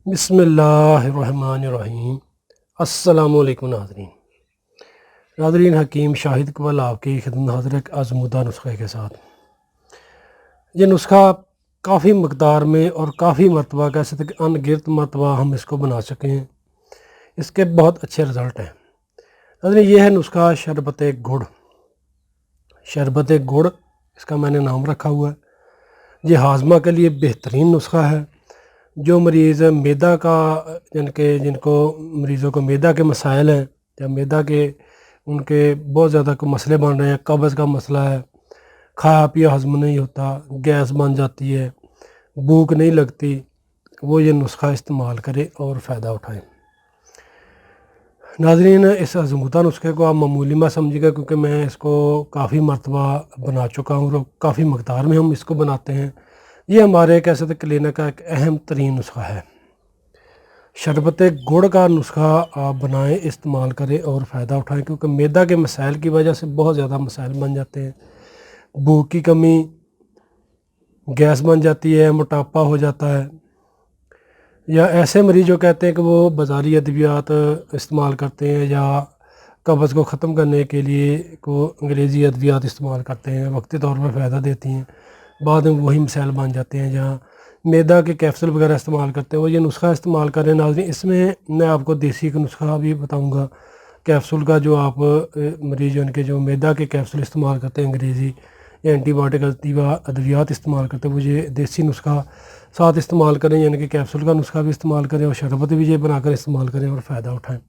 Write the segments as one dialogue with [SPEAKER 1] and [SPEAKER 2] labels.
[SPEAKER 1] بسم اللہ الرحمن الرحیم۔ السلام علیکم ناظرین حکیم شاہد اقبال آپ کی خدمت حاضر ایک آزمودہ نسخے کے ساتھ۔ یہ نسخہ کافی مقدار میں اور کافی مرتبہ کہہ سکتے کہ ان گنت مرتبہ ہم اس کو بنا سکے ہیں، اس کے بہت اچھے رزلٹ ہیں۔ ناظرین یہ ہے نسخہ شربت گڑ۔ شربت گڑ اس کا میں نے نام رکھا ہوا ہے۔ یہ ہاضمہ کے لیے بہترین نسخہ ہے۔ جو مریض میدا کا جن کو مریضوں کو میدا کے مسائل ہیں یا میدا کے ان کے بہت زیادہ مسئلے بن رہے ہیں، قبض کا مسئلہ ہے، کھایا پیا ہضم نہیں ہوتا، گیس بن جاتی ہے، بھوک نہیں لگتی، وہ یہ نسخہ استعمال کرے اور فائدہ اٹھائیں۔ ناظرین اس آزمودہ نسخے کو آپ معمولی مت سمجھیے گا، کیونکہ میں اس کو کافی مرتبہ بنا چکا ہوں اور کافی مقدار میں ہم اس کو بناتے ہیں۔ یہ ہمارے کہہ سکتے کلینک کا ایک اہم ترین نسخہ ہے۔ شربت گڑ کا نسخہ آپ بنائیں، استعمال کریں اور فائدہ اٹھائیں، کیونکہ میدا کے مسائل کی وجہ سے بہت زیادہ مسائل بن جاتے ہیں۔ بھوک کی کمی، گیس بن جاتی ہے، موٹاپا ہو جاتا ہے، یا ایسے مریض جو کہتے ہیں کہ وہ بازاری ادویات استعمال کرتے ہیں یا قبض کو ختم کرنے کے لیے انگریزی ادویات استعمال کرتے ہیں، وقتی طور پر فائدہ دیتی ہیں، بعد میں وہی مسائل بن جاتے ہیں، جہاں میدا کے کیپسول وغیرہ استعمال کرتے ہیں، وہ یہ نسخہ استعمال کریں۔ ناظرین اس میں آپ کو دیسی کا نسخہ بھی بتاؤں گا کیپسول کا، جو آپ مریض کے جو میدا کے کیپسول استعمال کرتے ہیں، انگریزی یا اینٹی بایوٹک ادویات استعمال کرتے ہیں، وہ یہ دیسی نسخہ ساتھ استعمال کریں، یعنی کہ کیپسول کا نسخہ بھی استعمال کریں اور شربت بھی یہ بنا کر استعمال کریں اور فائدہ اٹھائیں۔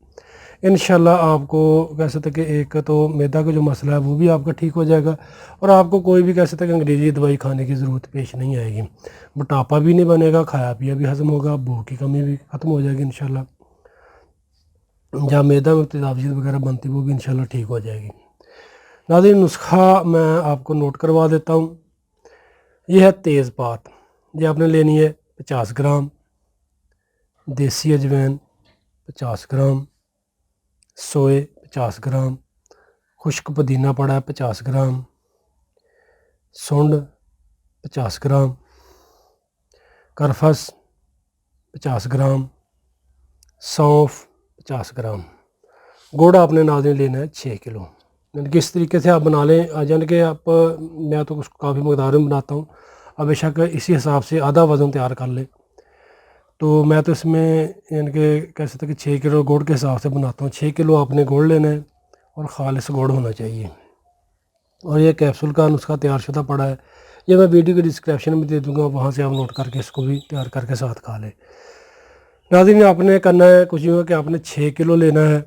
[SPEAKER 1] انشاءاللہ آپ کو کہہ سکتے کہ ایک تو میدا کا جو مسئلہ ہے وہ بھی آپ کا ٹھیک ہو جائے گا، اور آپ کو کوئی بھی کہہ سکتے کہ انگریزی دوائی کھانے کی ضرورت پیش نہیں آئے گی۔ موٹاپا بھی نہیں بنے گا، کھایا پیا بھی ہضم ہوگا، بھوک کی کمی بھی ختم ہو جائے گی انشاءاللہ، جہاں میدا میں تیزابیت وغیرہ بنتی وہ بھی انشاءاللہ ٹھیک ہو جائے گی۔ ناظرین نسخہ میں آپ کو نوٹ کروا دیتا ہوں۔ یہ ہے تیز پات، یہ آپ نے لینی ہے 50 گرام، دیسی اجوین 50 گرام، سوئے 50 گرام، خشک پودینہ پڑا ہے 50 گرام، سونڈ 50 گرام، کرفس 50 گرام، سونف 50 گرام۔ گڑ آپ نے ناظرین لینا ہے 6 کلو۔ یعنی کہ اس طریقے سے آپ بنا لیں، یعنی کہ میں تو اس کو کافی مقدار میں بناتا ہوں، اب بے شک اسی حساب سے آدھا وزن تیار کر لیں۔ تو میں تو اس میں یعنی کہ کہہ سکتے کہ 6 کلو گڑ کے حساب سے بناتا ہوں۔ 6 کلو آپ نے گڑ لینا ہے اور خالص گڑ ہونا چاہیے، اور یہ کیپسول کا نسخہ تیار شدہ پڑا ہے، یہ میں ویڈیو کی ڈسکرپشن میں دے دوں گا، وہاں سے آپ نوٹ کر کے اس کو بھی تیار کر کے ساتھ کھا لیں۔ ناظرین آپ نے کرنا ہے کچھ یوں کہ آپ نے 6 کلو لینا ہے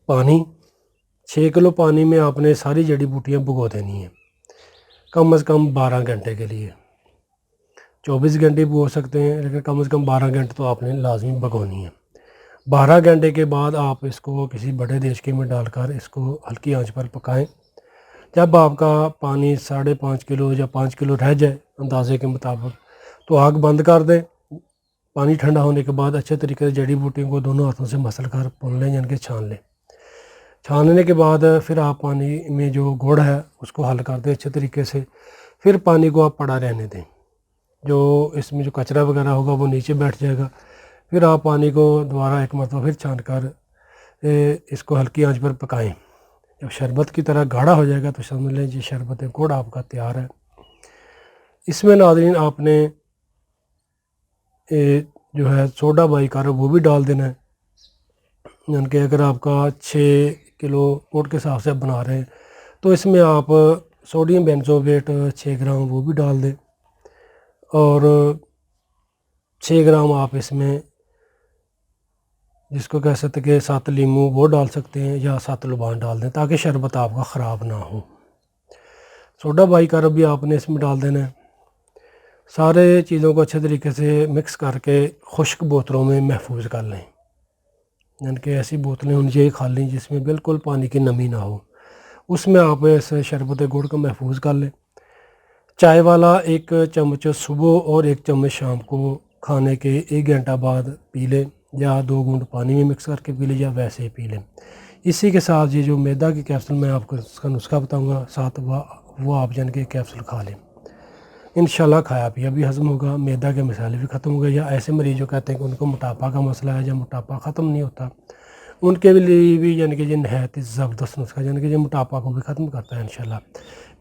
[SPEAKER 1] پانی۔ 6 کلو پانی میں آپ نے ساری جڑی بوٹیاں بھگو دینی ہیں، کم از کم 12 گھنٹے کے لیے۔ 24 گھنٹے بھی ہو سکتے ہیں، لیکن کم از کم 12 گھنٹے تو آپ نے لازمی بھگونی ہے۔ 12 گھنٹے کے بعد آپ اس کو کسی بڑے دیشکے میں ڈال کر اس کو ہلکی آنچ پر پکائیں۔ جب آپ کا پانی 5.5 کلو یا 5 کلو رہ جائے اندازے کے مطابق، تو آگ بند کر دیں۔ پانی ٹھنڈا ہونے کے بعد اچھے طریقے سے جڑی بوٹیوں کو دونوں ہاتھوں سے مسل کر پون لیں، یعنی کہ چھان لیں۔ چھاننے کے بعد پھر آپ پانی میں جو گڑ ہے اس کو حل کر دیں اچھے طریقے سے، پھر پانی کو آپ پڑا رہنے دیں، جو اس میں جو کچرا وغیرہ ہوگا وہ نیچے بیٹھ جائے گا۔ پھر آپ پانی کو دوبارہ ایک مرتبہ پھر چھان کر اس کو ہلکی آنچ پر پکائیں۔ جب شربت کی طرح گاڑھا ہو جائے گا تو سمجھ لیں جی شربت گڑ آپ کا تیار ہے۔ اس میں ناظرین آپ نے جو ہے سوڈا بائی کارب وہ بھی ڈال دینا ہے، یعنی کہ اگر آپ کا 6 کلو گڑ کے حساب سے آپ بنا رہے ہیں تو اس میں آپ سوڈیم بینزویٹ 6 گرام وہ بھی ڈال دیں، اور 6 گرام آپ اس میں جس کو کہہ سکتے کہ 7 لیمو وہ ڈال سکتے ہیں، یا 7 لبان ڈال دیں تاکہ شربت آپ کا خراب نہ ہو۔ سوڈا بائی کارب بھی آپ نے اس میں ڈال دینا ہے۔ سارے چیزوں کو اچھے طریقے سے مکس کر کے خشک بوتلوں میں محفوظ کر لیں، یعنی کہ ایسی بوتلیں ہونی چاہیے خالی جس میں بالکل پانی کی نمی نہ ہو، اس میں آپ اس شربت گڑ کو محفوظ کر لیں۔ چائے والا 1 چمچ صبح اور 1 چمچ شام کو کھانے کے 1 گھنٹہ بعد پی لیں، یا 2 گھونٹ پانی میں مکس کر کے پی لیں، یا ویسے ہی پی لیں۔ اسی کے ساتھ یہ جو میدا کی کیپسول میں آپ کو اس کا نسخہ بتاؤں گا ساتھ وہ آپ جان کے کیپسول کھا لیں۔ انشاءاللہ کھایا پیا بھی ہضم ہوگا، معدہ کے مسائل بھی ختم ہو گئے۔ یا ایسے مریض جو کہتے ہیں کہ ان کو موٹاپا کا مسئلہ ہے یا موٹاپا ختم نہیں ہوتا، ان کے لیے بھی یعنی کہ یہ نہایت زبردست نسخہ، یعنی کہ یہ موٹاپا کو بھی ختم کرتا ہے انشاءاللہ۔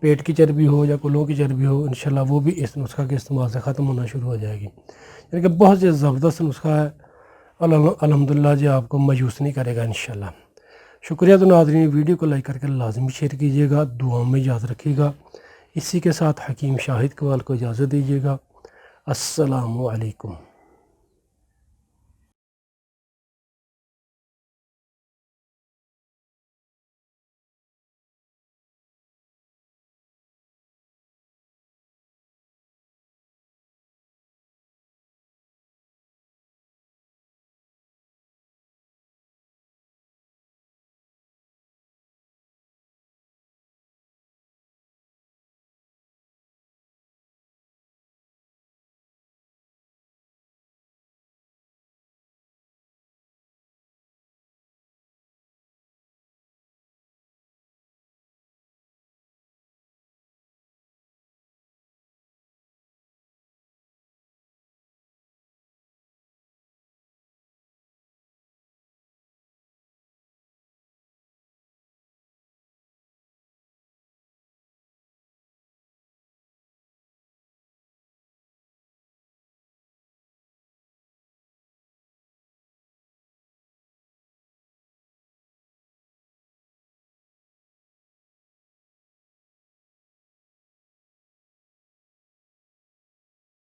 [SPEAKER 1] پیٹ کی چربی ہو یا کلوں کی چربی ہو، انشاءاللہ وہ بھی اس نسخہ کے استعمال سے ختم ہونا شروع ہو جائے گی۔ یعنی کہ بہت ہی زبردست نسخہ ہے، الحمدللہ جی آپ کو مایوس نہیں کرے گا انشاءاللہ۔ شکریہ۔ تو ناظرین، ویڈیو کو لائک کر کے لازمی شیئر کیجیے گا، دعاؤں میں یاد رکھیے گا۔ اسی کے ساتھ حکیم شاہد قوال کو اجازت دیجیے گا۔ السلام علیکم۔